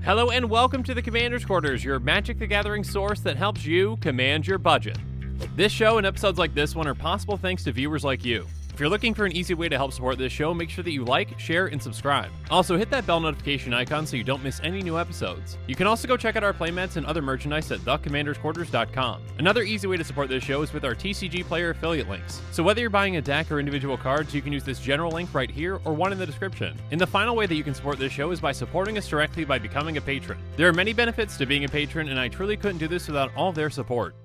Hello and welcome to the Commander's Quarters, your Magic the Gathering source that helps you command your budget. This show and episodes like this one are possible thanks to viewers like you. If you're looking for an easy way to help support this show, make sure that you like, share, and subscribe. Also, hit that bell notification icon so you don't miss any new episodes. You can also go check out our playmats and other merchandise at thecommandersquarters.com. Another easy way to support this show is with our TCG player affiliate links. So whether you're buying a deck or individual cards, you can use this general link right here or one in the description. And the final way that you can support this show is by supporting us directly by becoming a patron. There are many benefits to being a patron, and I truly couldn't do this without all their support.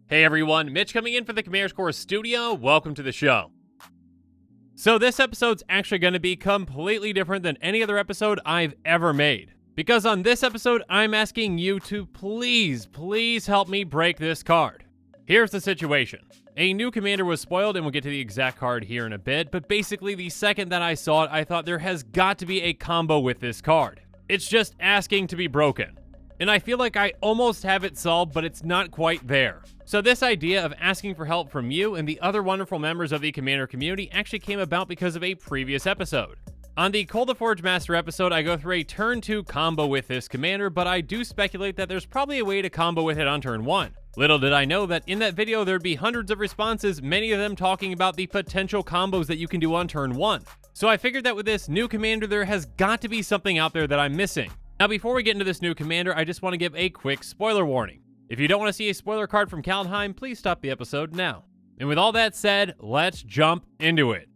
Hey everyone, Mitch coming in for the Commander's Quarters studio. Welcome to the show. So this episode's actually going to be completely different than any other episode I've ever made. Because on this episode, I'm asking you to please help me break this card. Here's the situation. A new commander was spoiled, and we'll get to the exact card here in a bit, but basically the second that I saw it, I thought there has got to be a combo with this card. It's just asking to be broken. And I feel like I almost have it solved, but it's not quite there. So this idea of asking for help from you and the other wonderful members of the Commander community actually came about because of a previous episode. On the Cold the Forge Master episode, I go through a turn 2 combo with this commander, but I do speculate that there's probably a way to combo with it on turn 1. Little did I know that in that video there'd be hundreds of responses, many of them talking about the potential combos that you can do on turn 1. So I figured that with this new commander there has got to be something out there that I'm missing. Now before we get into this new commander, I just want to give a quick spoiler warning. If you don't want to see a spoiler card from Kaldheim, please stop the episode now. And with all that said, let's jump into it.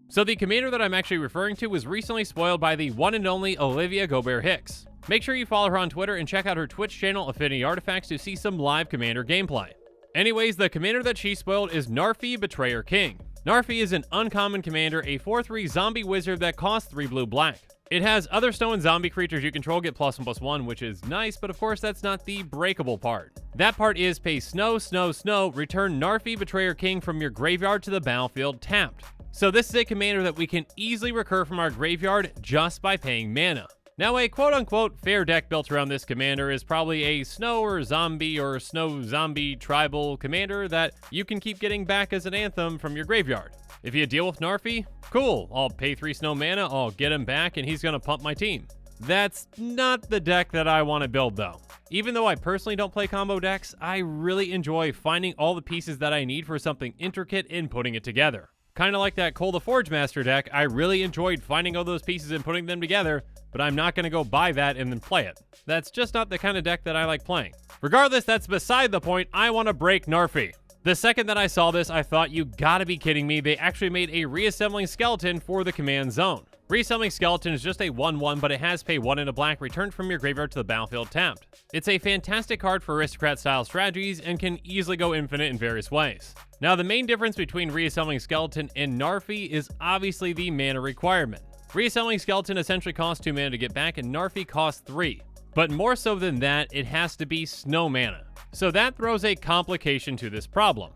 So the commander that I'm actually referring to was recently spoiled by the one and only Olivia Gobert Hicks. Make sure you follow her on Twitter and check out her Twitch channel Affinity Artifacts to see some live commander gameplay. Anyways, the commander that she spoiled is Narfi Betrayer King. Narfi is an uncommon commander, a 4/3 zombie wizard that costs 3 blue-black. It has other snow and zombie creatures you control get +1/+1, which is nice, but of course that's not the breakable part. That part is pay snow, return Narfi Betrayer King from your graveyard to the battlefield tapped. So this is a commander that we can easily recur from our graveyard just by paying mana. Now a quote-unquote fair deck built around this commander is probably a snow or snow zombie tribal commander that you can keep getting back as an anthem from your graveyard. If you deal with Narfi, cool, I'll pay 3 snow mana, I'll get him back, and he's gonna pump my team. That's not the deck that I want to build though. Even though I personally don't play combo decks, I really enjoy finding all the pieces that I need for something intricate and putting it together. Kinda like that Cold the Forge Master deck, I really enjoyed finding all those pieces and putting them together, but I'm not gonna go buy that and then play it. That's just not the kind of deck that I like playing. Regardless, that's beside the point, I want to break Narfi. The second that I saw this, I thought, you gotta be kidding me, they actually made a Reassembling Skeleton for the command zone. Reassembling Skeleton is just a 1/1, but it has pay 1 and a black returned from your graveyard to the battlefield tapped. It's a fantastic card for aristocrat-style strategies and can easily go infinite in various ways. Now, the main difference between Reassembling Skeleton and Narfi is obviously the mana requirement. Reassembling Skeleton essentially costs 2 mana to get back, and Narfi costs 3. But more so than that, it has to be snow mana. So that throws a complication to this problem.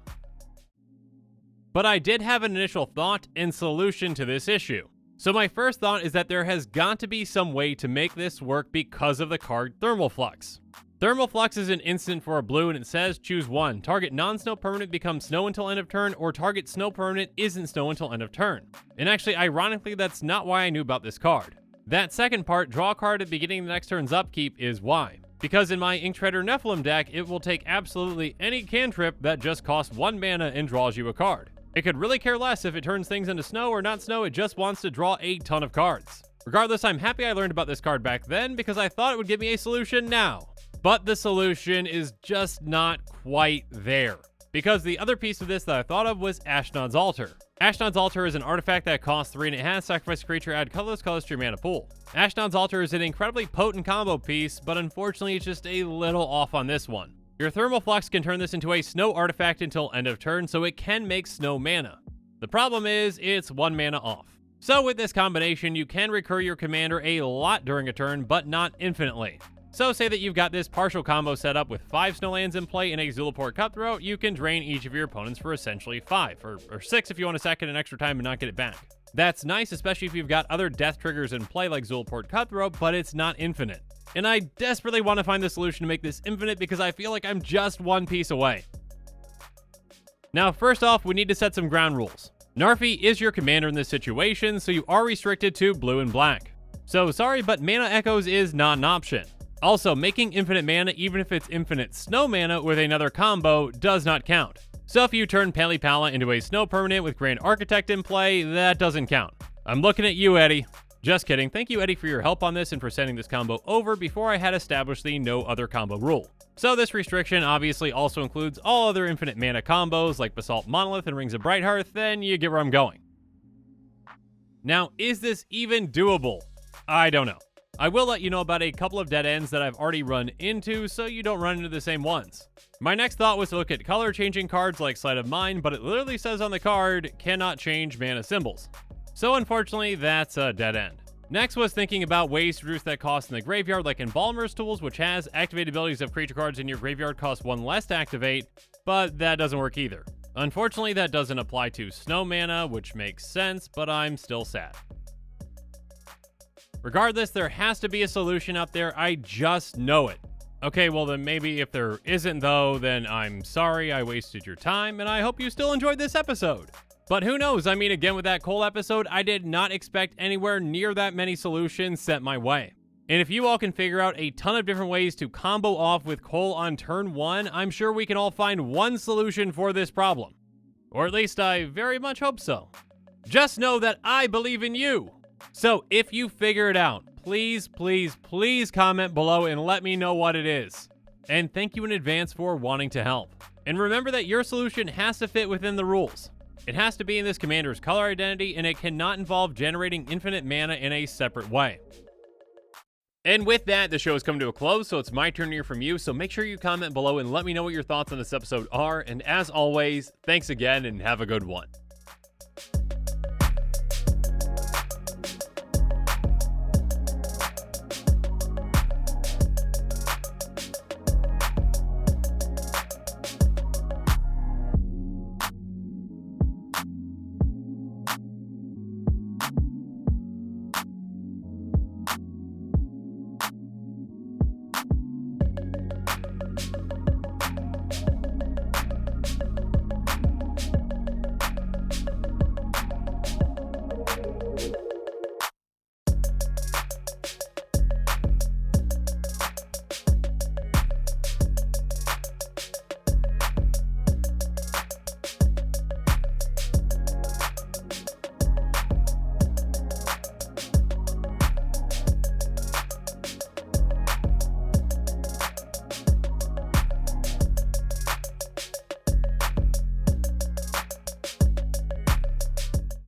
But I did have an initial thought and solution to this issue. So my first thought is that there has got to be some way to make this work because of the card Thermal Flux. Thermal Flux is an instant for a blue and it says choose one. Target non-snow permanent becomes snow until end of turn, or target snow permanent isn't snow until end of turn. And actually, ironically, that's not why I knew about this card. That second part, draw a card at the beginning of the next turn's upkeep, is why. Because in my Ink Treader Nephilim deck, it will take absolutely any cantrip that just costs 1 mana and draws you a card. It could really care less if it turns things into snow or not snow, it just wants to draw a ton of cards. Regardless, I'm happy I learned about this card back then because I thought it would give me a solution now. But the solution is just not quite there. Because the other piece of this that I thought of was Ashnod's Altar. Ashnod's Altar is an artifact that costs 3 and it has sacrifice a creature, add colorless colors to your mana pool. Ashnod's Altar is an incredibly potent combo piece, but unfortunately it's just a little off on this one. Your Thermal Flux can turn this into a snow artifact until end of turn, so it can make snow mana. The problem is, it's 1 mana off. So with this combination, you can recur your commander a lot during a turn, but not infinitely. So say that you've got this partial combo set up with 5 snowlands in play and a Zulaport Cutthroat, you can drain each of your opponents for essentially 5, or 6 if you want to sack it an extra time and not get it back. That's nice, especially if you've got other death triggers in play like Zulaport Cutthroat, but it's not infinite. And I desperately want to find the solution to make this infinite because I feel like I'm just one piece away. Now, first off, we need to set some ground rules. Narfi is your commander in this situation, so you are restricted to blue and black. So sorry, but mana echoes is not an option. Also, making infinite mana, even if it's infinite snow mana with another combo, does not count. So if you turn Pali Pala into a snow permanent with Grand Architect in play, that doesn't count. I'm looking at you, Eddie. Just kidding. Thank you, Eddie, for your help on this and for sending this combo over before I had established the no other combo rule. So this restriction obviously also includes all other infinite mana combos like Basalt Monolith and Rings of Brighthearth, then you get where I'm going. Now, is this even doable? I don't know. I will let you know about a couple of dead ends that I've already run into so you don't run into the same ones. My next thought was to look at color changing cards like Sleight of Mind, but it literally says on the card, cannot change mana symbols. So unfortunately, that's a dead end. Next was thinking about ways to reduce that cost in the graveyard like Embalmer's Tools, which has activate abilities of creature cards in your graveyard cost 1 less to activate, but that doesn't work either. Unfortunately, that doesn't apply to snow mana, which makes sense, but I'm still sad. Regardless, there has to be a solution out there, I just know it. Okay, well then maybe if there isn't though, then I'm sorry I wasted your time, and I hope you still enjoyed this episode. But who knows, I mean, again, with that Cole episode, I did not expect anywhere near that many solutions sent my way. And if you all can figure out a ton of different ways to combo off with Cole on turn 1, I'm sure we can all find one solution for this problem. Or at least I very much hope so. Just know that I believe in you! So if you figure it out, please, please, please comment below and let me know what it is. And thank you in advance for wanting to help. And remember that your solution has to fit within the rules. It has to be in this commander's color identity, and it cannot involve generating infinite mana in a separate way. And with that, the show has come to a close, so it's my turn to hear from you, so make sure you comment below and let me know what your thoughts on this episode are, and as always, thanks again and have a good one.